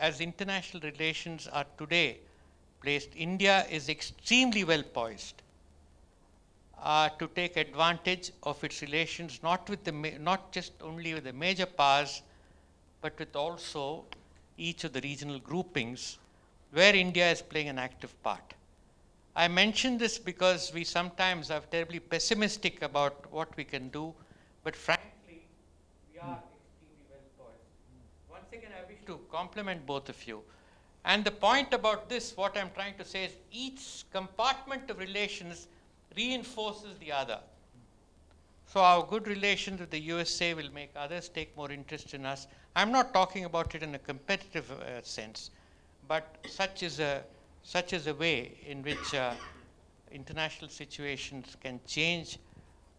as international relations are today placed, India is extremely well poised to take advantage of its relations, not just only with the major powers, but with also each of the regional groupings where India is playing an active part. I mention this because we sometimes are terribly pessimistic about what we can do, but frankly, we are extremely well poised. Once again, I wish to compliment both of you. And the point about this, what I'm trying to say is each compartment of relations reinforces the other. So our good relations with the USA will make others take more interest in us. I'm not talking about it in a competitive sense, but such is a way in which international situations can change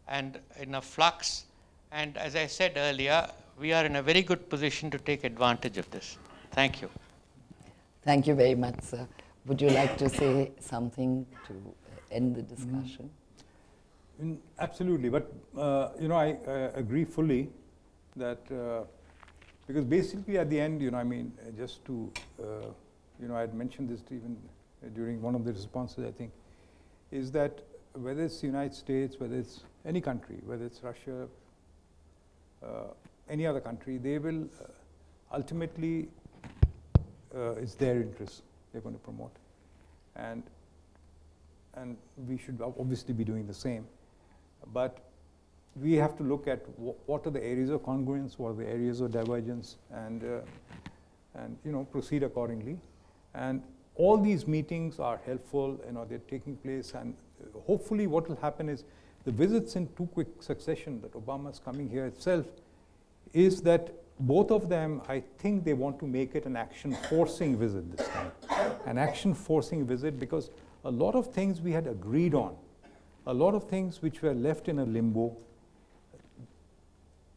and in a flux. And as I said earlier, we are in a very good position to take advantage of this. Thank you. Thank you very much, sir. Would you like to say something to end the discussion? Absolutely, but I agree fully that because basically at the end, I mean, just to, I had mentioned this even during one of the responses, I think, is that whether it's the United States, whether it's any country, whether it's Russia, any other country, they will ultimately, it's their interests they're going to promote. And we should obviously be doing the same. But we have to look at what are the areas of congruence, what are the areas of divergence, and proceed accordingly. And all these meetings are helpful, they're taking place, and hopefully what will happen is the visits in too quick succession that Obama's coming here itself is that both of them, I think they want to make it an action-forcing visit this time. An action-forcing visit because a lot of things we had agreed on, a lot of things which were left in a limbo,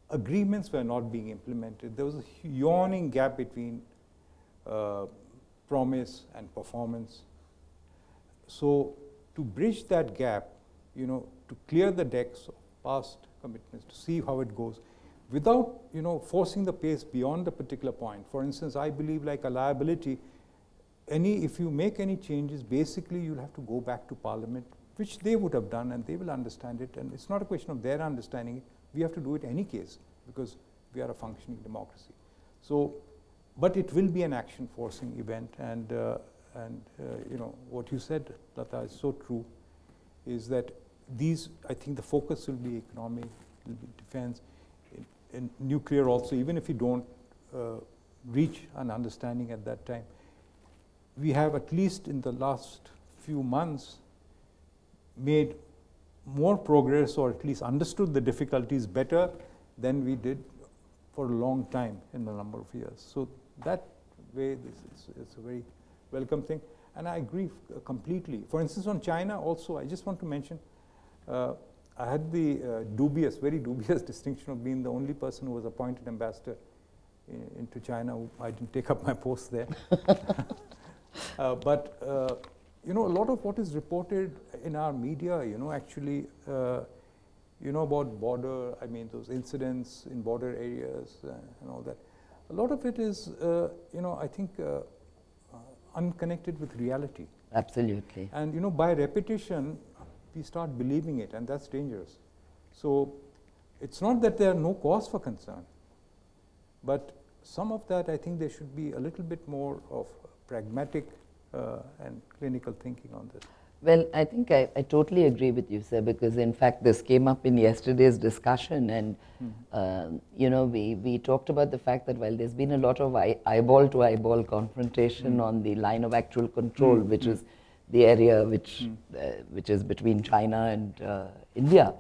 agreements were not being implemented. There was a yawning gap between promise and performance. So to bridge that gap, to clear the decks of past commitments, to see how it goes, without forcing the pace beyond a particular point. For instance, I believe like a liability, if you make any changes, basically you'll have to go back to Parliament, which they would have done, and they will understand it. And it's not a question of their understanding it. We have to do it in any case because we are a functioning democracy. So, but it will be an action-forcing event, and what you said, Latha, is so true. Is that I think the focus will be economy, will be defense, in nuclear also. Even if we don't reach an understanding at that time, we have at least in the last few months made more progress, or at least understood the difficulties better than we did for a long time in a number of years. So that way, it's a very welcome thing. And I agree completely. For instance, on China also, I just want to mention, I had the very dubious distinction of being the only person who was appointed ambassador into China. I didn't take up my post there. But a lot of what is reported in our media, actually, about border, those incidents in border areas and all that. A lot of it is, I think, unconnected with reality. Absolutely. And, by repetition, we start believing it, and that's dangerous. So it's not that there are no cause for concern, but some of that, I think there should be a little bit more of pragmatic and clinical thinking on this. Well, I think I totally agree with you, sir, because in fact this came up in yesterday's discussion, and we talked about the fact that while there's been a lot of eyeball-to-eyeball confrontation on the line of actual control, which is the area which is between China and India,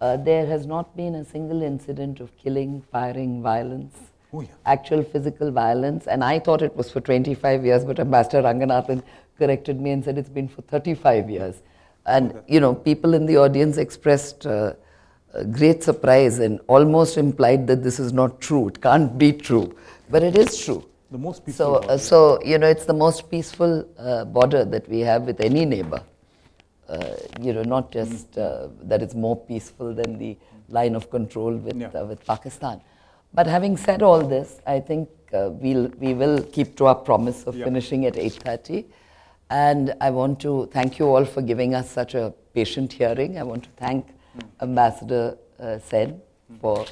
there has not been a single incident of killing, firing, violence. Oh, yeah. Actual physical violence, and I thought it was for 25 years, but Ambassador Ranganathan corrected me and said it's been for 35 years. And, people in the audience expressed great surprise and almost implied that this is not true. It can't be true, but it is true. The most peaceful border. It's the most peaceful border that we have with any neighbor. Not just that it's more peaceful than the line of control with Pakistan. But having said all this, I think we will keep to our promise of finishing at 8:30. And I want to thank you all for giving us such a patient hearing. I want to thank Ambassador Sen for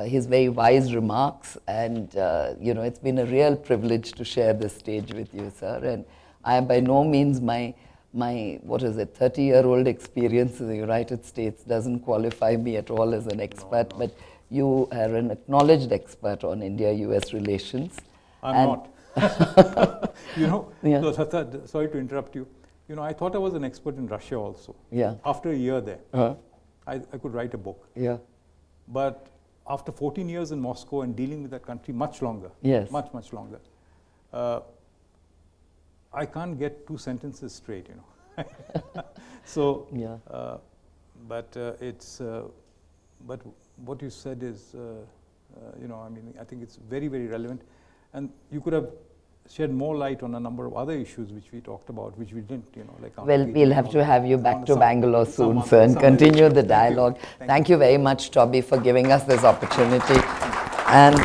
his very wise remarks. And, you know, it's been a real privilege to share this stage with you, sir. And I am by no means my what is it, 30-year-old experience in the United States doesn't qualify me at all as an expert, but you are an acknowledged expert on India-US relations. I'm not. You know, Yeah. so, Latha, sorry to interrupt you. You know, I thought I was an expert in Russia also. Yeah. After a year there, I could write a book. Yeah. But after 14 years in Moscow and dealing with that country much longer, Yes. much longer, I can't get two sentences straight, you know. So, Yeah. but but what you said is, you know, I mean, I think it's very, very relevant. And you could have shed more light on a number of other issues which we talked about, which we didn't, you know, like. Well, we'll have to have you back to Bangalore soon, some sir, and other continue issues. the dialogue. Thank you very much, Toby, for giving us this opportunity. And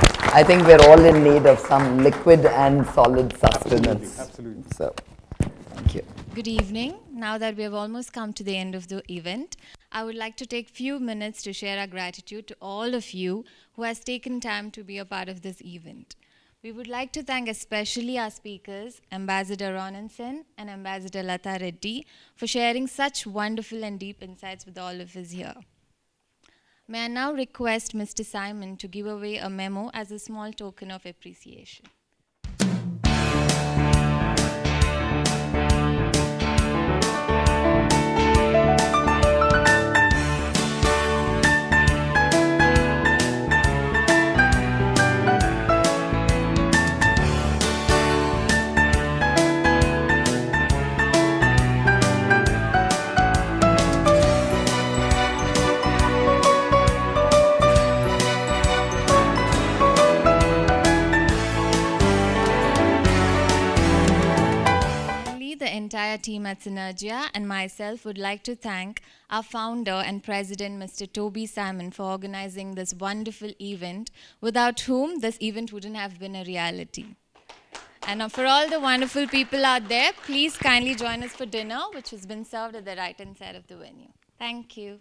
I think we're all in need of some liquid and solid sustenance. Absolutely. So, thank you. Good evening. Now that we have almost come to the end of the event, I would like to take few minutes to share our gratitude to all of you who has taken time to be a part of this event. We would like to thank especially our speakers, Ambassador Ronen Sen and Ambassador Latha Reddy, for sharing such wonderful and deep insights with all of us here. May I now request Mr. Simon to give away a memo as a small token of appreciation. The entire team at Synergia and myself would like to thank our founder and president, Mr. Toby Salmon, for organizing this wonderful event, without whom this event wouldn't have been a reality. And for all the wonderful people out there, please kindly join us for dinner, which has been served at the right-hand side of the venue. Thank you.